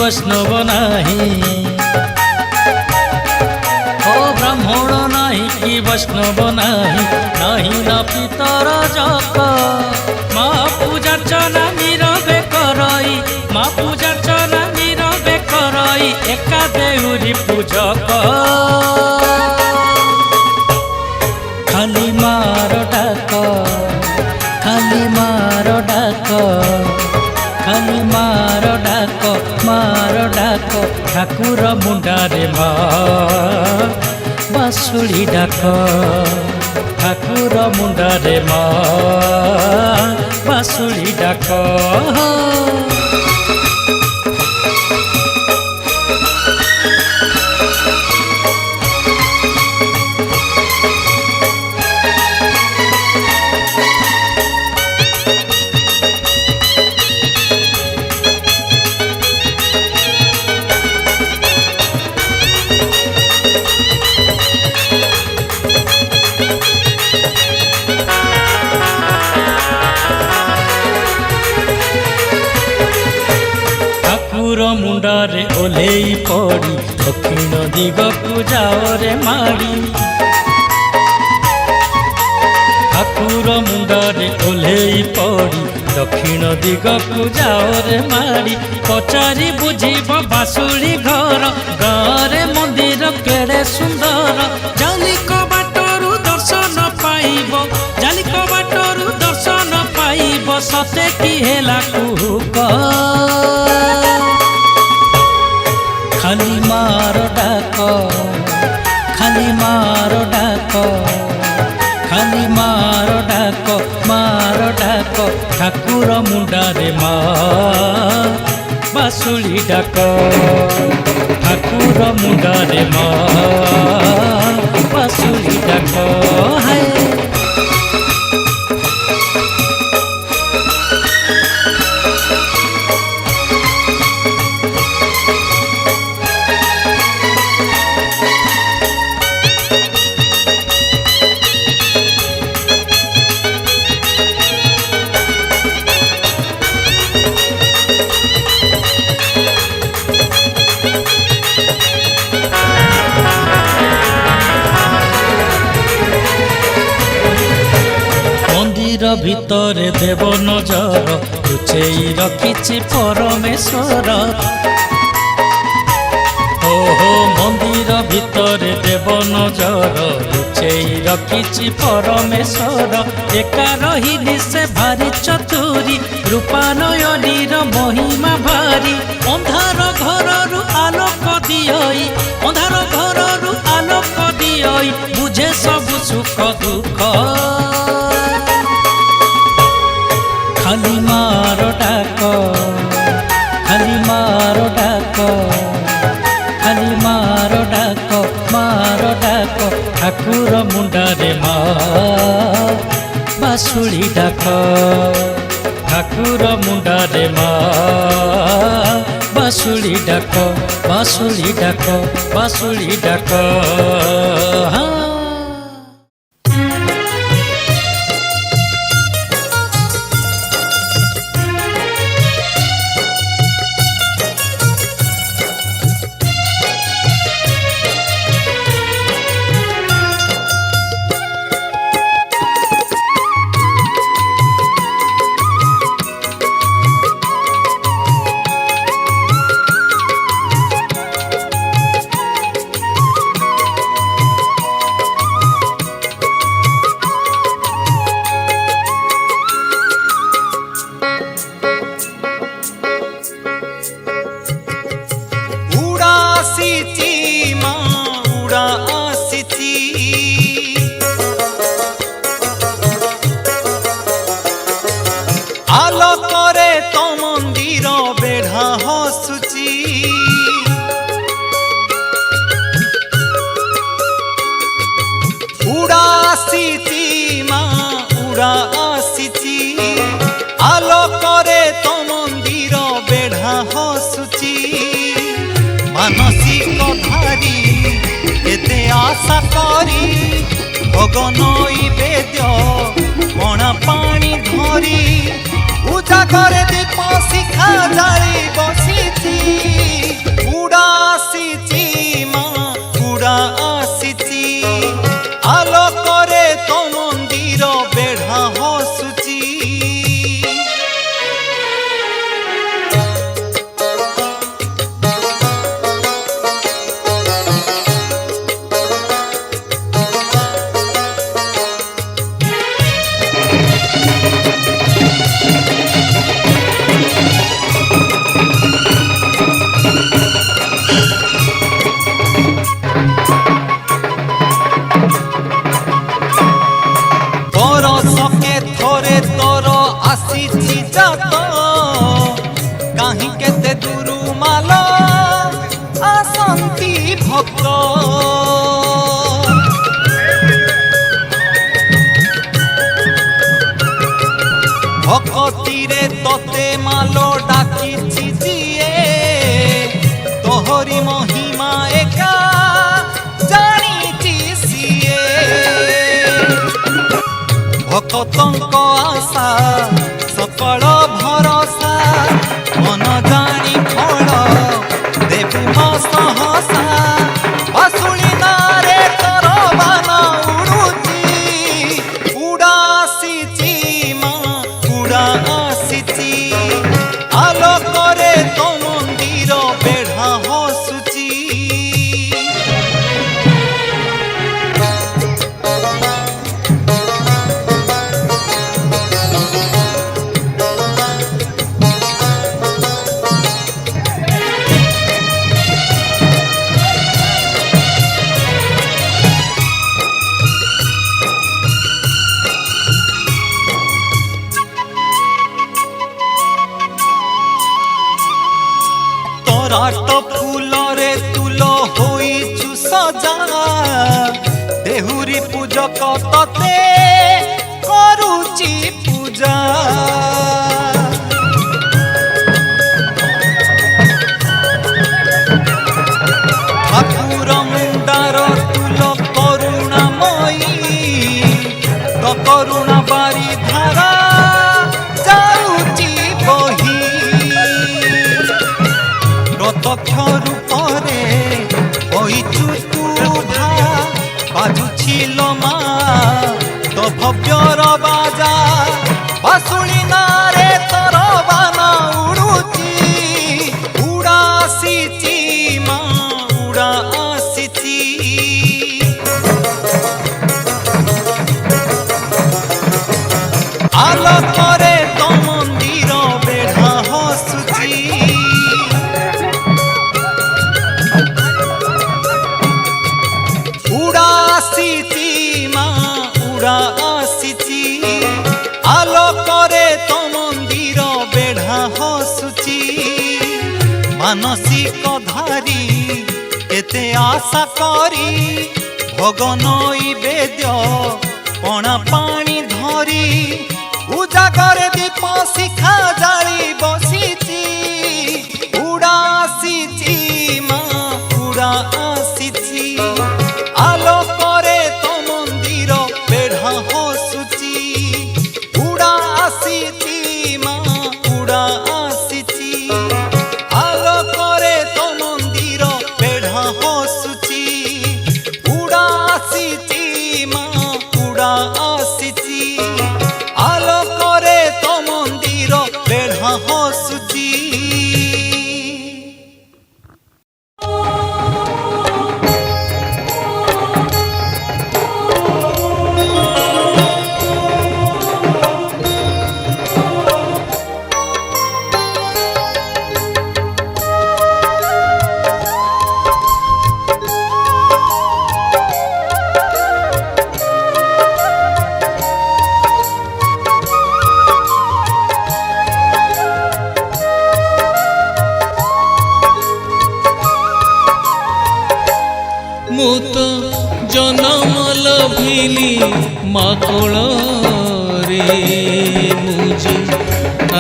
वैष्णव नाही, ओ ब्राह्मण नाही कि वैष्णव नाही, नाही ना पितर जक मा पूजार्चना नीरवे करई, मा पूजार्चना नीरवे करई एका देउरी पूजक खाली मार डाक, खाली मार डाक, खाली मार डाक, मार डाक ठाकुर मुंडारे मा बासुली डाक, ठाकुर मुंडारे मा बासुली डाक। मुंडारे ओल्हेई पड़ी दक्षिण दिगकु जाओ रे माड़ी, ठाकुर मुंडारे ओल्हेई पड़ी दक्षिण दिगकु जाओ रे माड़ी, पचारि बुझिब बासुली घर गाँरे मंदिर केड़े सुंदर, जालिक बाटरू दर्शन पाइब, जालिक बाटरू दर्शन पाइब सते कि हेला कुहुक खाली मार डाक, खाली मार डाक, खाली मार डाक, मार डाक ठाकुर मुंडारे मा बासुली डाक, ठाकुर मुंडारे मा बासुली डाक। हाय ভিতরে দেব নজর লুচেই রখিছি পরমেশ্বর, ওহো মন্দির ভিতরে দেব নজর লুচেই রখিছি পরমেশ্বর, একা রহিলি সে ভারি চতুরি রূপানয়নীর মহিমা ভারি, অন্ধার ঘররু আলোক দিয়ই, অন্ধার ঘররু আলোক দিয়ই বুঝে সবু সুখ দুঃখ খালি মার ডাক, খালি মার ডাক, খালি মার ডাক, মার ডাক ঠাকুর মুন্ডারে মা বাসুলি ডাক, ঠাকুর মুন্ডারে মা বাসুলি ডাক, বাসুলি ডাক, বাসুলি ডাক। मानसिक धारी एते आशा करी भगनई बेद्य मणा पानी धरी उजागर दीप शिखा जाली बसी তোতে মালো ডাকিছি যিয়ে তোহরি মহিমা একা জানিছি সিয়ে ভকতঙ্ক আশা সকল ভরসা মন জানি ফল দেবী মো সহসা বাসুলি নারে তর বান উড়ুচি উড়া আসিছি মা উড়া আসিছি আলোকরে তো মন্দির বেঢ়া হসুচি তরাট ফুলরে তুল হইছু সজা দেহুরি পূজক ততে করুচি পূজা ঠাকুর মুন্ডার তুল করুণাময়ী তো করুণা বারি ধারা যাউচি বহি প্রত্যক্ষ রূপরে বইছু তুভা বাজুছিল মা তো ভব্যর বাজা বাসুলি নারে তর বান উড়ুচি উড়া আসিছি মা উড়া আসিছি আলোকরে তো মন্দির বেঢ়া হসুচি উড়া আসিছি মা উড়া আসিছি আলোকরে তো মন্দির বেঢ়া হসুচি মানসিক ধারি এতে আশা করি ভগনই বেদ্য পଣା পানি ধরি উজাগরে দীপ শিখা জালি বসিছি উড়া আসিছি মা উড়া আসিছি আলোকরে তো মন্দির বেঢ়া হসুচি উড়া আসিছি মা উড়া আসিছি আলোকরে তো মন্দির বেঢ়া হসুচি উড়া আসিছি মা উড়া আসিছি আলোকরে তো মন্দির বেঢ়া হসুচি ମୁଁ ତ ଜନମ ଲଭିଲି ମା କୋଳରେ ମୁଁ ଯେ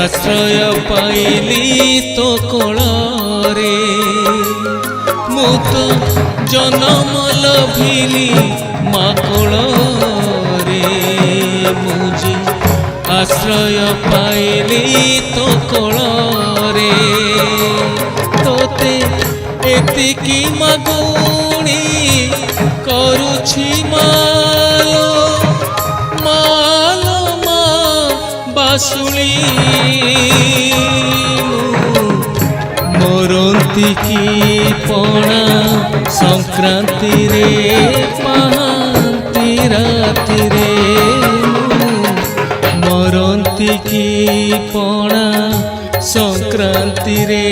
ଆଶ୍ରୟ ପାଇଲି ତୋ କୋଳରେ ମୁଁ ତ ଜନମ ଲଭିଲି ମା କୋଳରେ ମୁଁ ଯେ ଆଶ୍ରୟ ପାଇଲି ତୋ କୋଳରେ ତୋତେ ଏତିକି ମାଗୁଣି କରୁଛି ମାଲୋ ମାଲୋ ମା ବାସୁଳି ମରନ୍ତି କି ପଣା ସଂକ୍ରାନ୍ତିରେ ପାହାନ୍ତି ରାତିରେ ମରନ୍ତି କି ପଣା ସଂକ୍ରାନ୍ତିରେ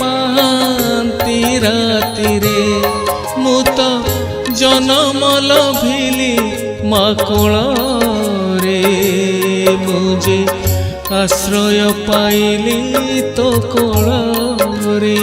ପାହାନ୍ତି ରାତିରେ ମୁଁ ତ ଜନମ ଲଭିଲି ମା କୋଳରେ ମୁଁ ଯେ ଆଶ୍ରୟ ପାଇଲି ତୋ କୋଳରେ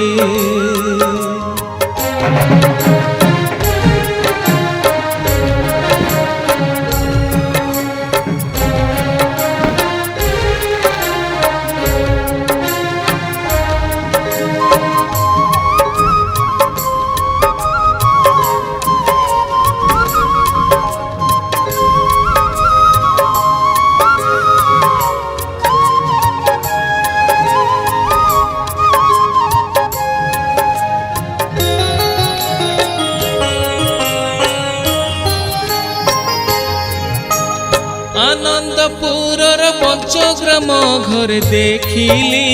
ଆନନ୍ଦପୁରର ପଞ୍ଚଗ୍ରାମ ଘରେ ଦେଖିଲି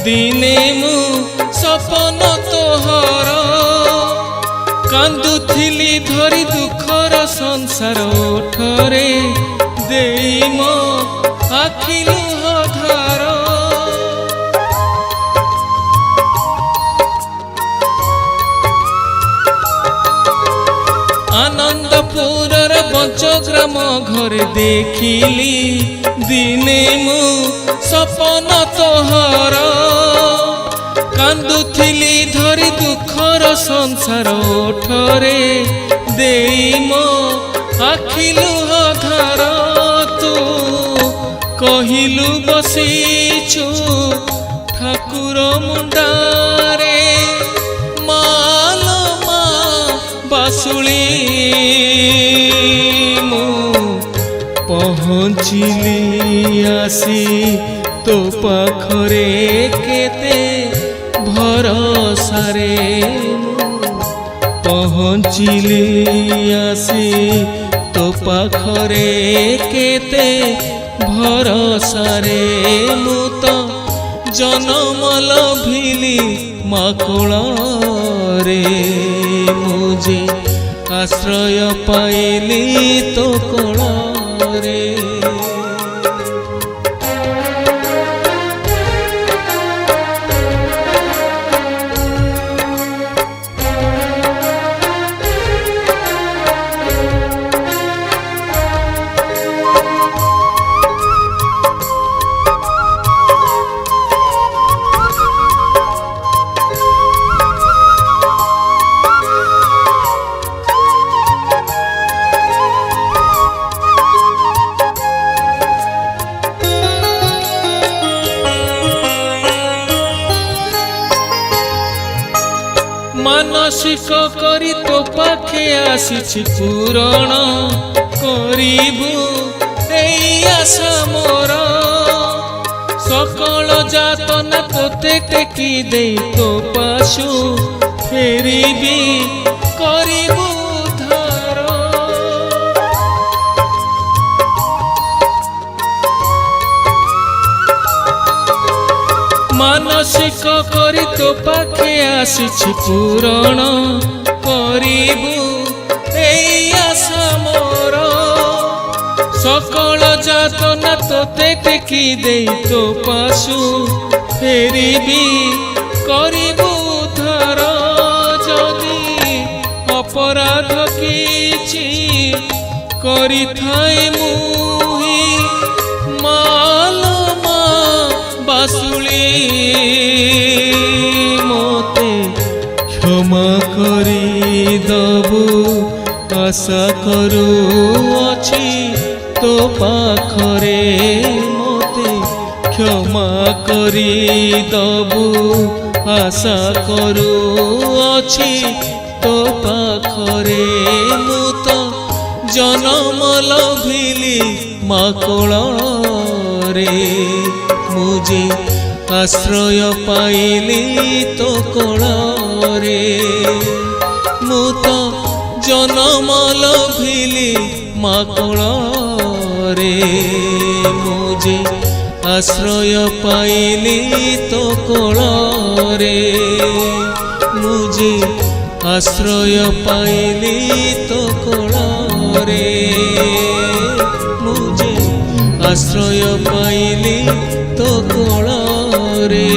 ଦିନେ ମୁଁ ସପନ ତୋହର କାନ୍ଦୁଥିଲି ଧରି ଦୁଃଖର ସଂସାର ଓଠରେ ଦେଇ ମୋ ଆଖି ଲୁହ ଧାର ଆନନ୍ଦପୁରର ପଞ୍ଚଗ୍ରାମ ଘରେ ଦେଖିଲି ଦିନେ ମୁଁ ସପନ ତୋହର କାନ୍ଦୁଥିଲି ଧରି ଦୁଃଖର ସଂସାର ଓଠରେ ଦେଇ ମୋ ଆଖି ଲୁହ ଧାର ତୁ କହିଲୁ ବସିଛୁ ଠାକୁର ମୁଣ୍ଡାରେ ମାଲୋ ମା ବାସୁଳି ମୁଁ ପହଞ୍ଚିଲି ଆସି ତୋ ପାଖରେ କେତେ ଭରସାରେ ମୁଁ ପହଞ୍ଚିଲି ଆସି ତୋ ପାଖରେ କେତେ ଭରସାରେ ମୁଁ ତ ଜନମ ଲଭିଲି ମାକୋଳରେ ମୁଁ ଯେ ଆଶ୍ରୟ ପାଇଲି ତୋ କୋଳରେ ମାନସିକ କରି ତୋ ପାଖେ ଆସିଛି ପୂରଣ କରିବୁ ଏଇ ଆଶା ମୋର ସକଳ ଯାତନା ତୋତେ ଟେକି ଦେଇ ତୋ ପାଶୁ ଫେରିବି କରିବୁ ଉଦ୍ଧାର ମାନସିକ କରି ତୋ ପାଖେ ଆସିଛି ପୂରଣ କରିବୁ ଏଇ ଆଶା ମୋର ସକଳ ଯାତନା ତୋତେ ଟେକି ଦେଇ ତୋ ପାଶୁ ଫେରିବି କରିବୁ ଉଦ୍ଧାର ଯଦି ଅପରାଧ କିଛି କରିଥାଏ ମୁହିଁ ମାଲୋ ମା ବାସୁଳି ମୋତେ କ୍ଷମା କରିଦବୁ ଆଶା କରୁଅଛି ତୋ ପାଖରେ ମୋତେ କ୍ଷମା କରିଦବୁ ଆଶା କରୁଅଛି ତୋ ପାଖରେ ମୁଁ ତ ଜନମ ଲଭିଲି ମାକୋଳରେ ମୁଁ ଯେ ଆଶ୍ରୟ ପାଇଲି ତୋ କୋଳରେ ମୁଁ ତ ଜନମ ଲଭିଲି ମାକୋଳରେ ମୁଁ ଯେ ଆଶ୍ରୟ ପାଇଲି ତୋ କୋଳରେ ମୁଁ ଯେ ଆଶ୍ରୟ ପାଇଲି ତୋ କୋଳରେ ମୁଁ ଯେ ଆଶ୍ରୟ ପାଇଲି ତୋ କୋଳରେ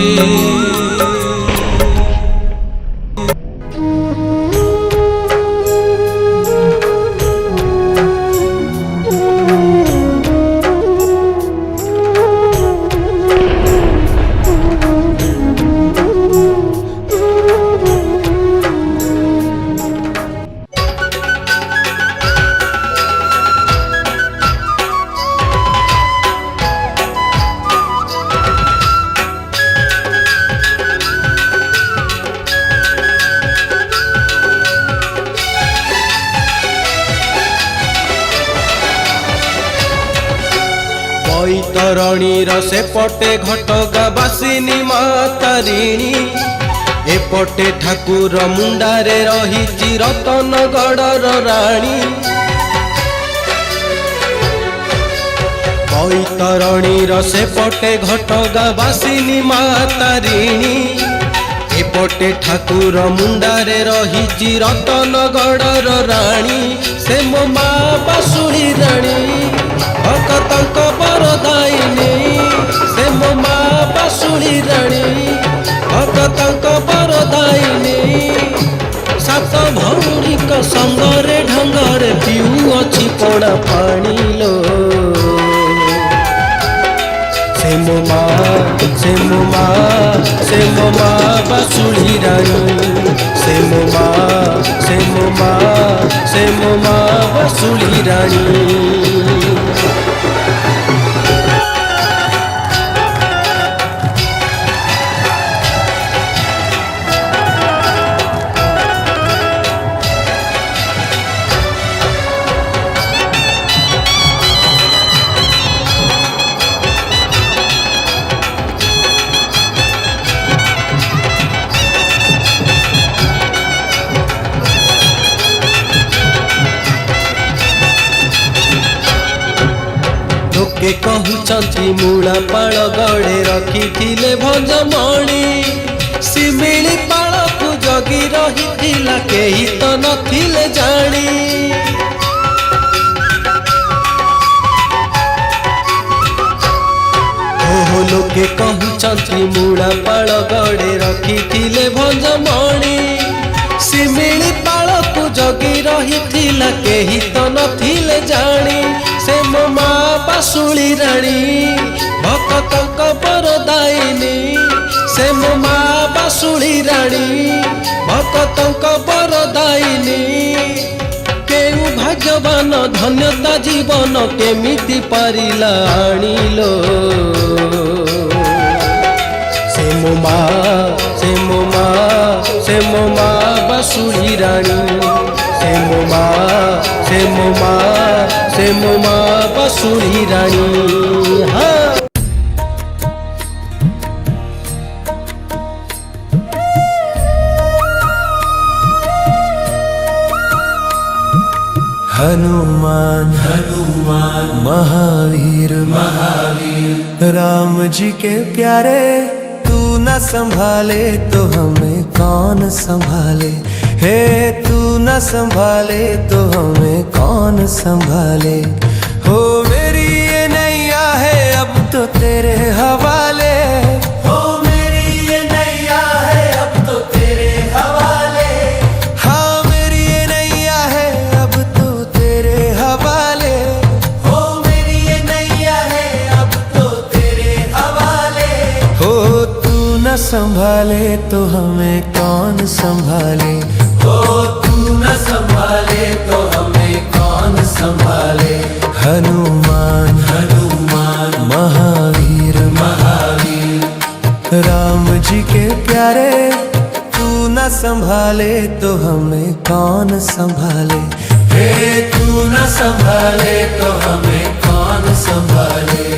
ବୈତରଣୀର ସେପଟେ ଘଟଗାଁ ବାସିନୀ ମା ତାରିଣୀ ଏପଟେ ଠାକୁର ମୁଣ୍ଡାରେ ରହିଛି ରତନଗଡ଼ର ରାଣୀ ବୈତରଣୀର ସେପଟେ ଘଟଗାଁ ବାସିନୀ ମା ତାରିଣୀ, ଏପଟେ ଠାକୁର ମୁଣ୍ଡାରେ ରହିଛି ରତନଗଡ଼ର ରାଣୀ। ସେ ମୋ ମା ବାସୁଳି ରାଣୀ ଭକ୍ତଙ୍କ ବରଦାୟିନୀ, ସେ ମୋ ମା ବାସୁଳି ରାଣୀ ଭକ୍ତଙ୍କ ବରଦାୟିନୀ। ସାତ ଭଉଣୀଙ୍କ ସଙ୍ଗରେ ଢଙ୍ଗରେ ପିଉଅଛି ପଣା ପାଣି ଲୋ। ସେ ମୋ ମା, ସେ ମୋ ମା, ସେ ମୋ ମା ବାସୁଳି ରାଣୀ, ସେ ମୋ ମା, ସେ ମୋ ମା, ସେ ମୋ ମା ବାସୁଳି ରାଣୀ। ଲୋକେ କହୁଛନ୍ତି ମୂଳା ପାଳ ଗଡ଼େ ରଖିଥିଲେ ଭଞ୍ଜମଣି, ଶିମିଳି ପାଳକୁ ଜଗି ରହିଥିଲା କେହି ତ ନଥିଲେ ଜାଣି। ଓହୋ ଲୋକେ କହୁଛନ୍ତି ମୂଳା ପାଳ ଗଡ଼େ ରଖିଥିଲେ ଭଞ୍ଜମଣି, ଶିମିଳି ପାଳକୁ ଜଗି ରହିଥିଲା କେହି ତ ନଥିଲେ ଜାଣି। ସେ ମୋ ମା ବାସୁଳି ରାଣୀ ଭକ୍ତଙ୍କ ବରଦାୟିନୀ, ସେ ମୋ ମା ବାସୁଳି ରାଣୀ ଭକ୍ତଙ୍କ ବରଦାୟିନୀ। କେଉଁ ଭାଗ୍ୟବାନ ଧନ୍ୟତା ଜୀବନ କେମିତି ପାରିଲା ଆଣିଲୋ। ସେ ମୋ ମା, ସେ ମୋ ମା, ସେ ମୋ ମା ବାସୁଳି ରାଣୀ, ସେ ମୋ ମା, ସେ ମୋ ମା, ସେ ମୋ ମା ବାସୁଳି ରାଣୀ। हनुमान हनुमान महावीर महावीर राम जी के प्यारे, तू न संभाले तो हमें कौन संभाले। हे तू न संभाले तो हमें कौन संभाले। हो मेरी ये नैया है अब तो तेरे हवाले, हो मेरी ये नैया है अब तो तेरे हवाले। हाँ मेरी ये नैया है अब तो तेरे हवाले, हो मेरी ये नैया है अब तो तेरे हवाले। हो तू न संभाले तो हमें कौन संभाले, हो तू न संभाले तो हमें कौन संभाले। हनुमान हनुमान महावीर महावीर राम जी के प्यारे, तू न संभाले तो हमें कौन संभाले। हे तू न संभाले तो हमें कौन संभाले।